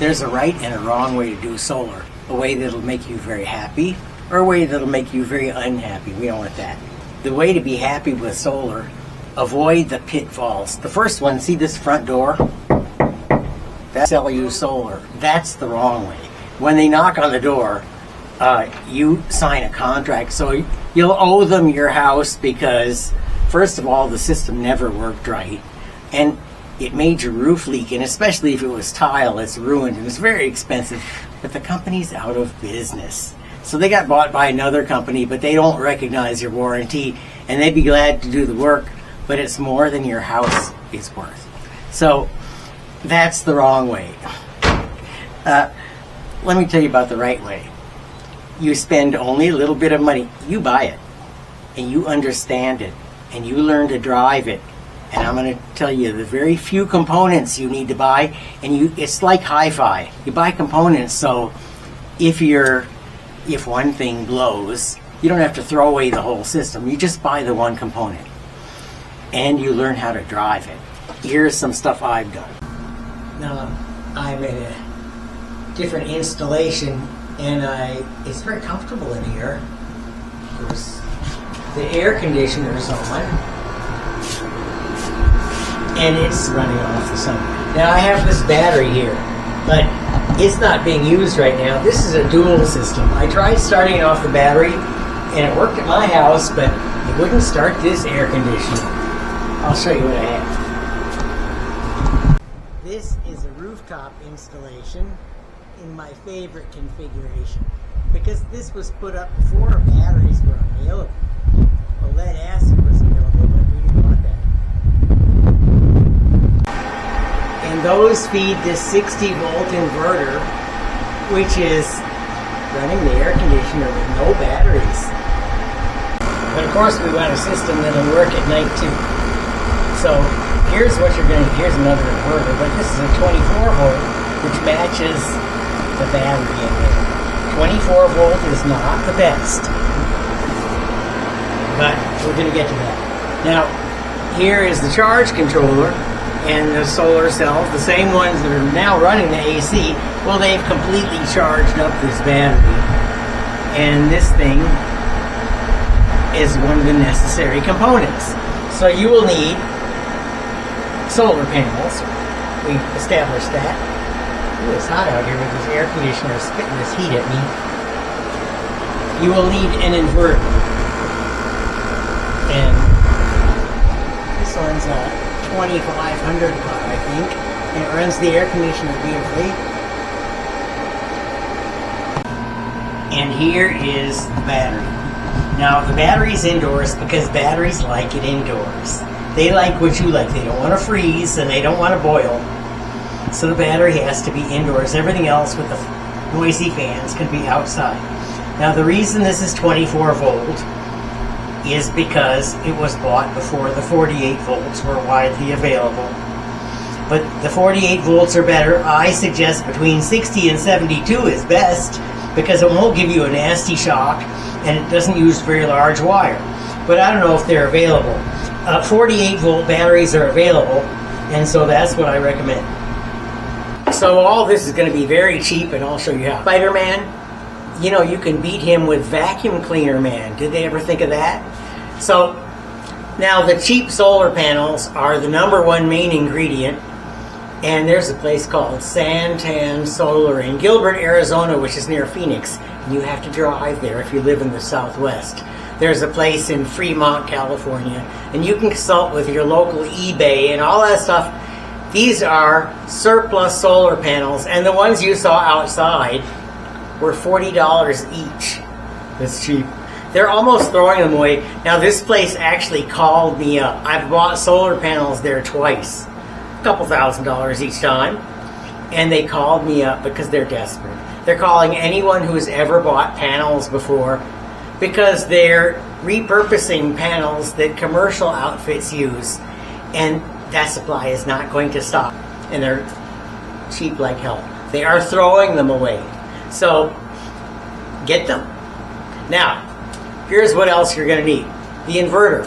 There's a right and a wrong way to do solar. A way that'll make you very happy, or a way that'll make you very unhappy. We don't want that. The way to be happy with solar, avoid the pitfalls. The first one, see this front door? That's sell you solar. That's the wrong way. When they knock on the door, you sign a contract. So you'll owe them your house because, first of all, the system never worked right. And it made your roof leak, and especially if it was tile, it's ruined and it's very expensive. But the company's out of business. So they got bought by another company, but they don't recognize your warranty, and they'd be glad to do the work, but it's more than your house is worth. So that's the wrong way. Let me tell you about the right way. You spend only a little bit of money. You buy it, and you understand it, and you learn to drive it. And I'm going to tell you the very few components you need to buy, and it's like hi-fi. You buy components, so if one thing blows, you don't have to throw away the whole system. You just buy the one component, and you learn how to drive it. Here's some stuff I've done. Now, I'm in a different installation, and it's very comfortable in here. There's the air conditioner's on. And it's running off the sun. Now I have this battery here, but it's not being used right now. This is a dual system. I tried starting it off the battery, and it worked at my house, but it wouldn't start this air conditioner. I'll show you what I have. This is a rooftop installation in my favorite configuration, because this was put up before batteries were available. Well, lead acid was available, but we didn't want that. And those feed this 60-volt inverter, which is running the air conditioner with no batteries. But of course we want a system that'll work at night too. So here's here's another inverter, but this is a 24-volt, which matches the battery in there. 24-volt is not the best, but we're going to get to that. Now, here is the charge controller and the solar cells, the same ones that are now running the AC. Well, they've completely charged up this battery, and this thing is one of the necessary components. So you will need solar panels. We've established that. Ooh, it's hot out here with this air conditioner spitting this heat at me. You will need an inverter, and this one's 2500 watt, I think, and it runs the air conditioner beautifully. And here is the battery. Now, the battery's indoors because batteries like it indoors. They like what you like. They don't want to freeze and they don't want to boil. So the battery has to be indoors. Everything else with the noisy fans can be outside. Now, the reason this is 24 volt is because it was bought before the 48 volts were widely available. But the 48 volts are better. I suggest between 60 and 72 is best, because it won't give you a nasty shock and it doesn't use very large wire. But I don't know if they're available. 48 volt batteries are available, and so that's what I recommend. So all this is going to be very cheap, and I'll show you how. Spider-Man, you know, you can beat him with Vacuum Cleaner Man. Did they ever think of that? So now the cheap solar panels are the #1 main ingredient, and there's a place called Santan Solar in Gilbert, Arizona, which is near Pheonix, and you have to drive there if you live in the Southwest. There's a place in Fremont, California, and you can consult with your local eBay and all that stuff. These are surplus solar panels, and the ones you saw outside were $40 each. That's cheap. They're almost throwing them away. Now, this place actually called me up. I've bought solar panels there twice, a couple $1,000s each time, and they called me up because they're desperate. They're calling anyone who's ever bought panels before, because they're repurposing panels that commercial outfits use, and that supply is not going to stop, and they're cheap like hell. They are throwing them away. So get them. Now, here's what else you're going to need. The inverter.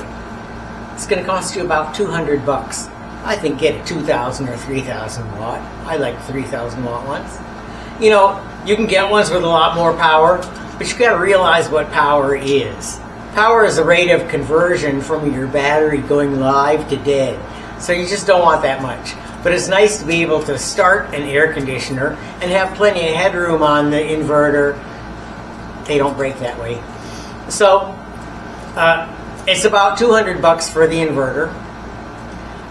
It's going to cost you about $200. I think get a 2,000 or 3,000 watt. I like 3,000 watt ones. You know, you can get ones with a lot more power, but you got to realize what power is. Power is the rate of conversion from your battery going live to dead. So you just don't want that much. But it's nice to be able to start an air conditioner and have plenty of headroom on the inverter. They don't break that way. So it's about $200 for the inverter.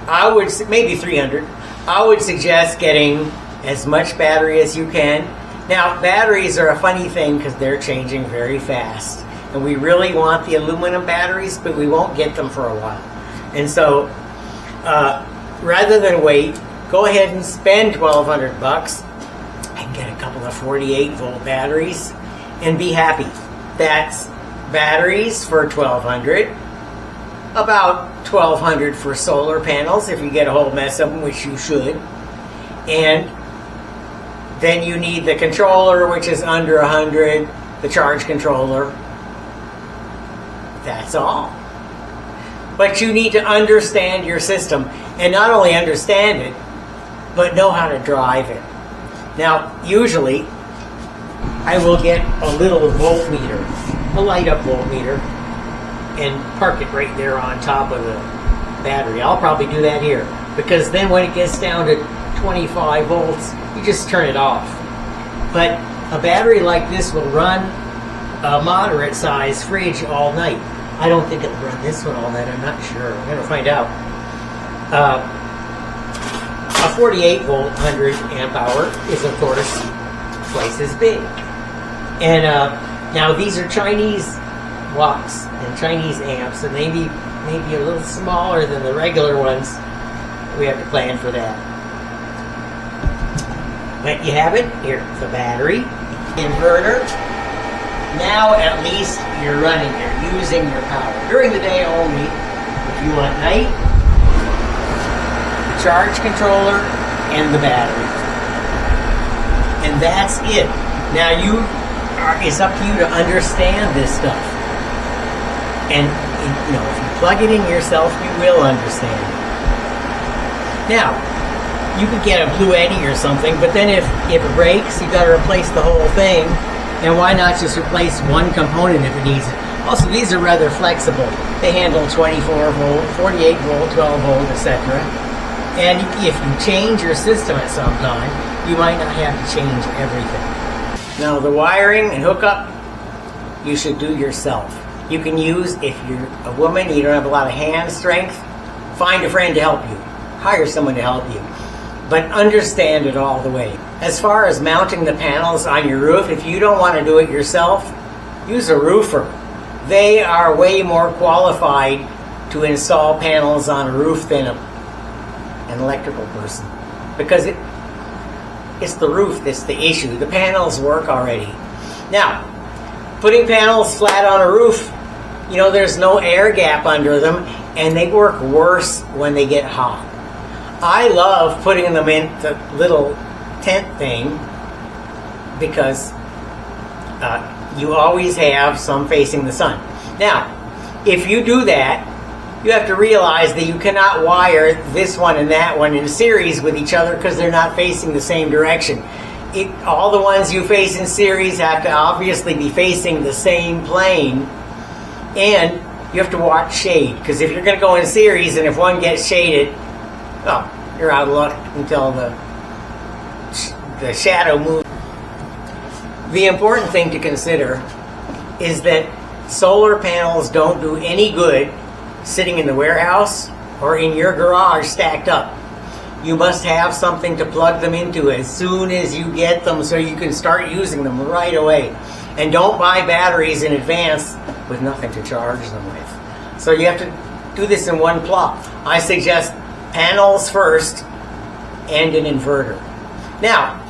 I would, maybe 300. I would suggest getting as much battery as you can. Now, batteries are a funny thing because they're changing very fast. And we really want the aluminum batteries, but we won't get them for a while. And so, rather than wait, go ahead and spend $1,200 and get a couple of 48-volt batteries and be happy. That's batteries for $1,200, about $1,200 for solar panels if you get a whole mess of them, which you should. And then you need the controller, which is under $100, the charge controller. That's all. But you need to understand your system, and not only understand it, but know how to drive it. Now, usually, I will get a little voltmeter, a light-up voltmeter, and park it right there on top of the battery. I'll probably do that here, because then when it gets down to 25 volts, you just turn it off. But a battery like this will run a moderate-sized fridge all night. I don't think it'll run this one all night. I'm not sure. I'm going to find out. A 48-volt 100 amp hour is, of course, twice as big. And now these are Chinese watts and Chinese amps, and maybe a little smaller than the regular ones. We have to plan for that. But you have it here, the battery, inverter. Now at least you're running, you're using your power. During the day only, if you want night, the charge controller and the battery. And that's it. Now it's up to you to understand this stuff. And you know, if you plug it in yourself, you will understand it. Now, you could get a Blue Eddy or something, but then if it breaks, you got to replace the whole thing. And why not just replace one component if it needs it? Also, these are rather flexible. They handle 24 volt, 48 volt, 12 volt, etc. And if you change your system at some time, you might not have to change everything. Now, the wiring and hookup, you should do yourself. You can use, if you're a woman, you don't have a lot of hand strength, find a friend to help you. Hire someone to help you. But understand it all the way. As far as mounting the panels on your roof, if you don't want to do it yourself, use a roofer. They are way more qualified to install panels on a roof than an electrical person. Because it's the roof that's the issue. The panels work already. Now, putting panels flat on a roof, you know, there's no air gap under them, and they work worse when they get hot. I love putting them in the little tent thing because you always have some facing the sun. Now, if you do that, you have to realize that you cannot wire this one and that one in series with each other because they're not facing the same direction. All the ones you face in series have to obviously be facing the same plane, and you have to watch shade, because if you're going to go in series and if one gets shaded, well, you're out of luck until the shadow moves. The important thing to consider is that solar panels don't do any good sitting in the warehouse or in your garage stacked up. You must have something to plug them into as soon as you get them so you can start using them right away. And don't buy batteries in advance with nothing to charge them with. So you have to do this in one plop. I suggest panels first and an inverter. Now,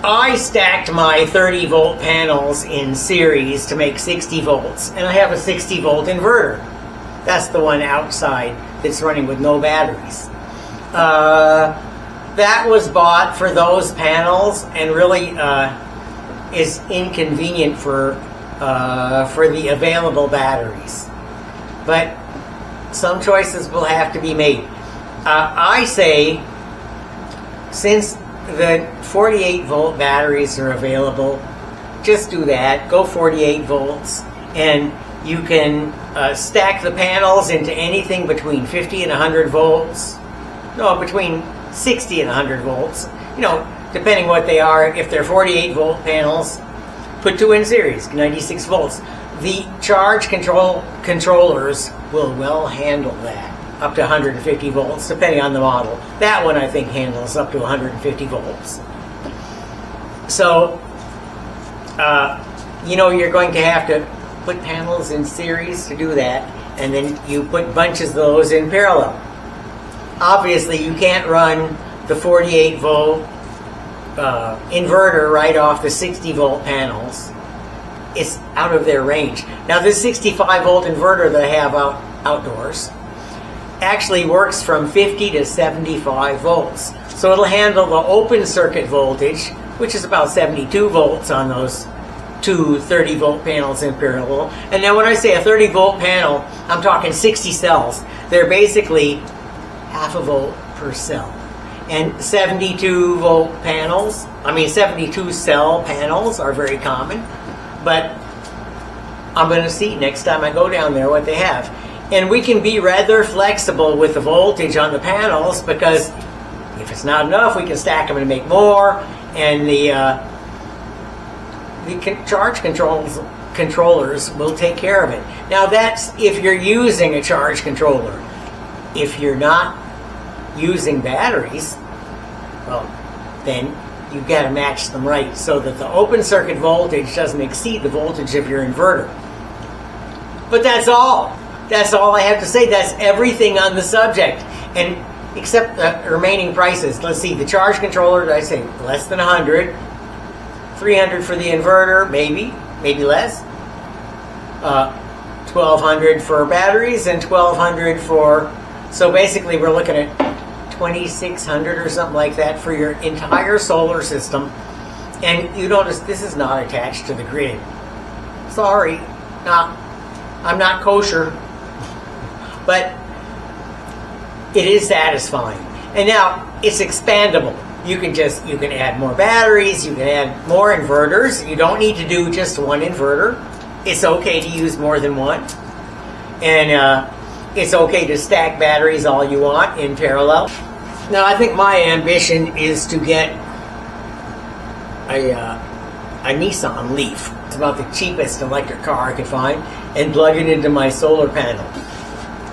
I stacked my 30 volt panels in series to make 60 volts, and I have a 60 volt inverter. That's the one outside that's running with no batteries. That was bought for those panels and really is inconvenient for the available batteries. But some choices will have to be made. I say, since the 48 volt batteries are available, just do that. Go 48 volts, and you can stack the panels into anything between 50 and 100 volts. No, between 60 and 100 volts. You know, depending what they are. If they're 48 volt panels, put two in series, 96 volts. The charge controllers will well handle that, up to 150 volts, depending on the model. That one I think handles up to 150 volts. So, you know, you're going to have to put panels in series to do that, and then you put bunches of those in parallel. Obviously, you can't run the 48 volt inverter right off the 60 volt panels. It's out of their range. Now, this 65 volt inverter that I have outdoors actually works from 50 to 75 volts. So it'll handle the open circuit voltage, which is about 72 volts on those two 30 volt panels in parallel. And now when I say a 30 volt panel, I'm talking 60 cells. They're basically half a volt per cell. And 72 volt panels, 72 cell panels are very common. But I'm going to see next time I go down there what they have. And we can be rather flexible with the voltage on the panels, because if it's not enough, we can stack them and make more. And the charge controllers will take care of it. Now, that's if you're using a charge controller. If you're not using batteries, well, then you've got to match them right so that the open circuit voltage doesn't exceed the voltage of your inverter. But that's all. That's all I have to say. That's everything on the subject. And except the remaining prices. Let's see, the charge controller, did I say less than 100? 300 for the inverter, maybe less. 1,200 for batteries and 1,200 for, so basically we're looking at 2,600 or something like that for your entire solar system. And you notice this is not attached to the grid. Sorry, I'm not kosher, but it is satisfying. And now it's expandable. You can add more batteries, you can add more inverters. You don't need to do just one inverter. It's okay to use more than one. And it's okay to stack batteries all you want in parallel. Now, I think my ambition is to get a Nissan Leaf. It's about the cheapest electric car I could find, and plug it into my solar panel.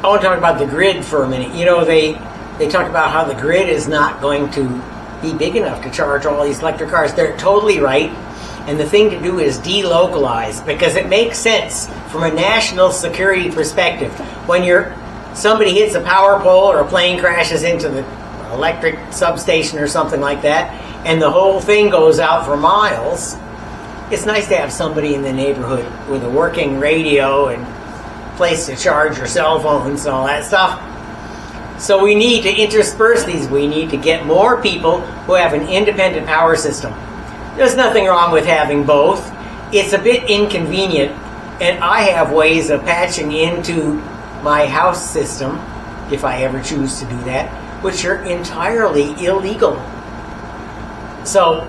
I want to talk about the grid for a minute. You know, they talk about how the grid is not going to be big enough to charge all these electric cars. They're totally right. And the thing to do is delocalize, because it makes sense from a national security perspective. When somebody hits a power pole or a plane crashes into the electric substation or something like that, and the whole thing goes out for miles, it's nice to have somebody in the neighborhood with a working radio and place to charge your cell phones and all that stuff. So we need to intersperse these. We need to get more people who have an independent power system. There's nothing wrong with having both. It's a bit inconvenient, and I have ways of patching into my house system, if I ever choose to do that, which are entirely illegal. So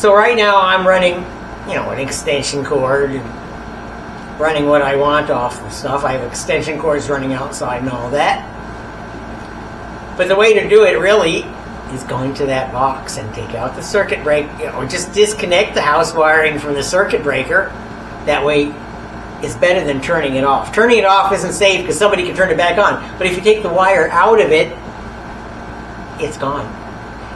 right now I'm running, an extension cord, and running what I want off the stuff. I have extension cords running outside and all that. But the way to do it really is going to that box and take out the circuit breaker, or just disconnect the house wiring from the circuit breaker. That way it's better than turning it off. Turning it off isn't safe because somebody can turn it back on. But if you take the wire out of it, it's gone.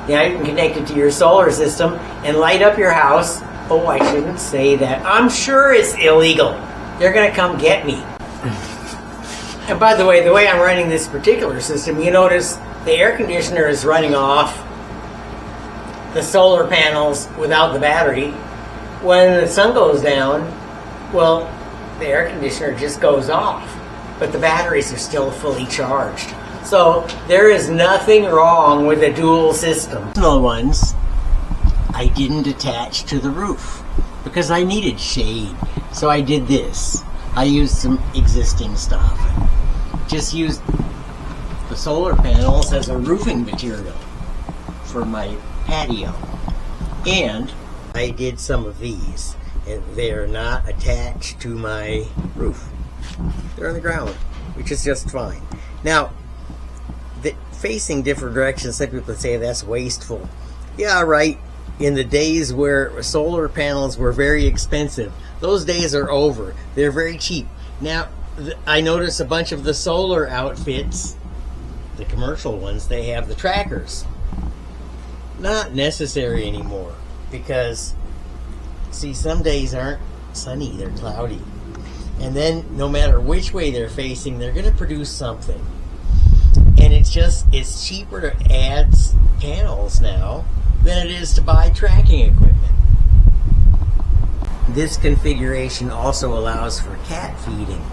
Now you can connect it to your solar system and light up your house. Oh, I shouldn't say that. I'm sure it's illegal. They're going to come get me. And by the way I'm running this particular system, you notice the air conditioner is running off the solar panels without the battery. When the sun goes down, well, the air conditioner just goes off, but the batteries are still fully charged. So there is nothing wrong with a dual system. The ones I didn't attach to the roof because I needed shade. So I did this. I used some existing stuff. Just used the solar panels as a roofing material for my patio. And I did some of these, and they're not attached to my roof. They're on the ground, which is just fine. Now, facing different directions, some people say that's wasteful. Yeah, right. In the days where solar panels were very expensive, those days are over. They're very cheap. Now, I notice a bunch of the solar outfits, the commercial ones, they have the trackers. Not necessary anymore, because, see, some days aren't sunny, they're cloudy. And then, no matter which way they're facing, they're going to produce something. And it's cheaper to add panels now than it is to buy tracking equipment. This configuration also allows for cat feeding.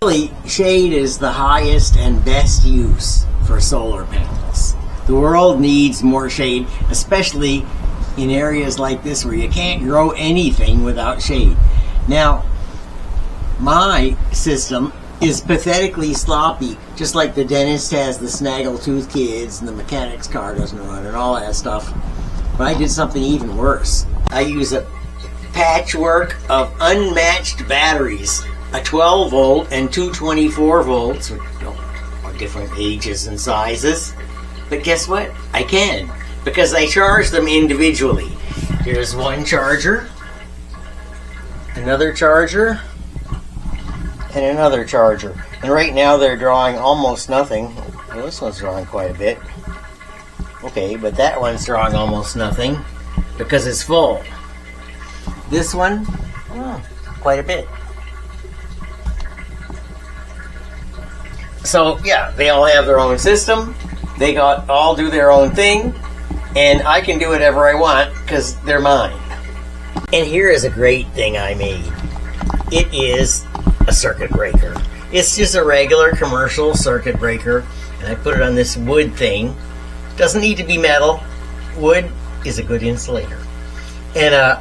Really, shade is the highest and best use for solar panels. The world needs more shade, especially in areas like this where you can't grow anything without shade. Now, my system is pathetically sloppy, just like the dentist has the snaggletooth kids and the mechanic's car doesn't run and all that stuff. But I did something even worse. I use a patchwork of unmatched batteries, a 12 volt and two 24 volts, which are different ages and sizes. But guess what? I can, because I charge them individually. Here's one charger, another charger, and another charger. And right now they're drawing almost nothing. Well, this one's drawing quite a bit. Okay, but that one's drawing almost nothing because it's full. This one, quite a bit. So yeah, they all have their own system. They all do their own thing, and I can do whatever I want because they're mine. And here is a great thing I made. It is a circuit breaker. It's just a regular commercial circuit breaker, and I put it on this wood thing. Doesn't need to be metal. Wood is a good insulator. And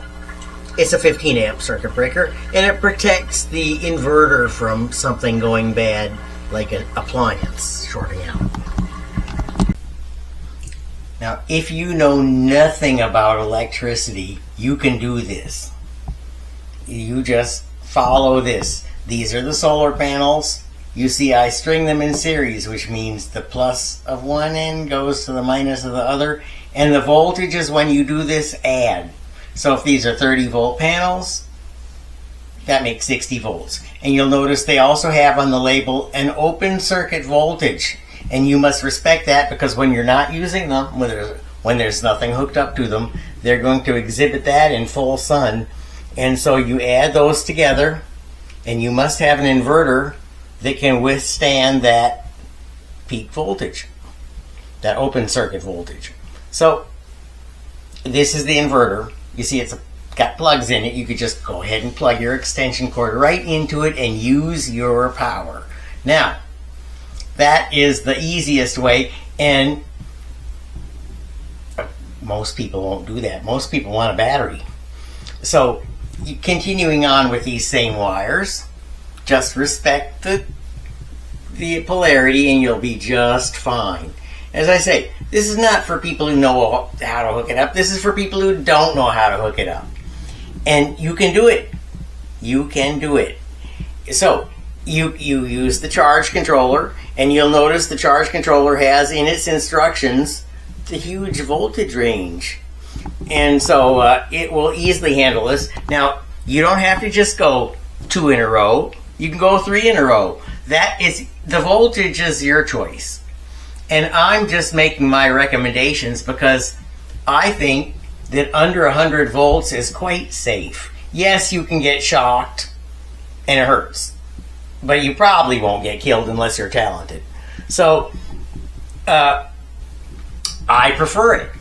it's a 15 amp circuit breaker, and it protects the inverter from something going bad, like an appliance shorting out. Now, if you know nothing about electricity, you can do this. You just follow this. These are the solar panels. You see I string them in series, which means the plus of one end goes to the minus of the other. And the voltages when you do this add. So if these are 30 volt panels, that makes 60 volts. And you'll notice they also have on the label an open circuit voltage. And you must respect that, because when you're not using them, when there's nothing hooked up to them, they're going to exhibit that in full sun. And so you add those together, and you must have an inverter that can withstand that peak voltage, that open circuit voltage. So this is the inverter. You see it's got plugs in it. You could just go ahead and plug your extension cord right into it and use your power. Now, that is the easiest way, and most people won't do that. Most people want a battery. So continuing on with these same wires, just respect the polarity and you'll be just fine. As I say, this is not for people who know how to hook it up. This is for people who don't know how to hook it up. And you can do it. You can do it. So you use the charge controller, and you'll notice the charge controller has in its instructions the huge voltage range. And so it will easily handle this. Now, you don't have to just go 2 in a row. You can go 3 in a row. The voltage is your choice. And I'm just making my recommendations because I think that under 100 volts is quite safe. Yes, you can get shocked and it hurts, but you probably won't get killed unless you're talented. So I prefer it.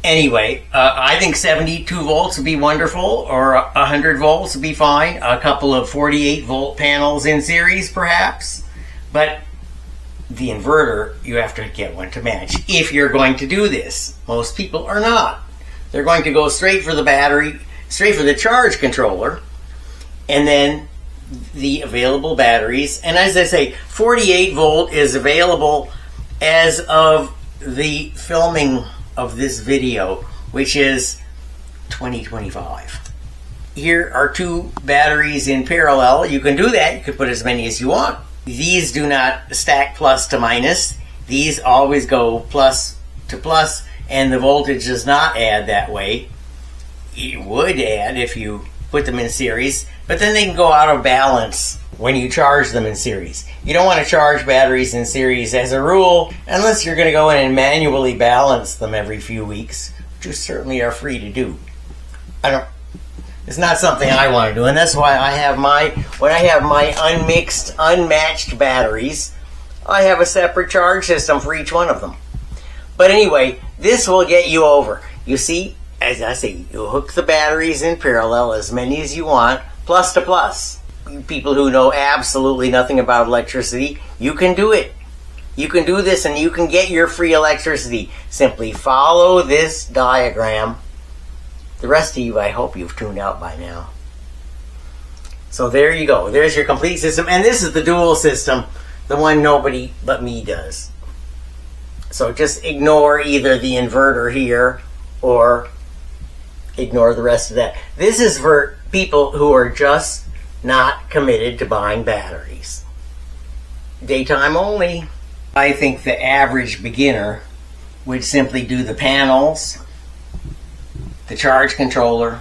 Anyway, I think 72 volts would be wonderful, or 100 volts would be fine. A couple of 48 volt panels in series, perhaps. But the inverter, you have to get one to match if you're going to do this. Most people are not. They're going to go straight for the battery, straight for the charge controller, and then the available batteries. And as I say, 48 volt is available as of the filming of this video, which is 2025. Here are two batteries in parallel. You can do that. You can put as many as you want. These do not stack plus to minus. These always go plus to plus, and the voltage does not add that way. It would add if you put them in series, but then they can go out of balance when you charge them in series. You don't want to charge batteries in series as a rule, unless you're going to go in and manually balance them every few weeks, which you certainly are free to do. It's not something I want to do, and that's why when I have my unmixed, unmatched batteries, I have a separate charge system for each one of them. But anyway, this will get you over. You see, as I say, you hook the batteries in parallel, as many as you want, plus to plus. You people who know absolutely nothing about electricity, you can do it. You can do this and you can get your free electricity. Simply follow this diagram. The rest of you, I hope you've tuned out by now. So there you go. There's your complete system. And this is the dual system, the one nobody but me does. So just ignore either the inverter here or ignore the rest of that. This is for people who are just not committed to buying batteries. Daytime only. I think the average beginner would simply do the panels, the charge controller,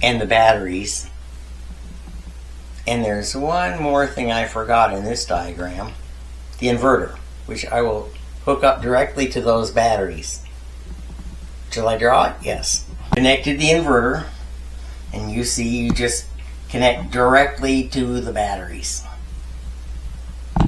and the batteries. And there's one more thing I forgot in this diagram, the inverter, which I will hook up directly to those batteries. Shall I draw it? Yes. Connected the inverter, and you see you just connect directly to the batteries.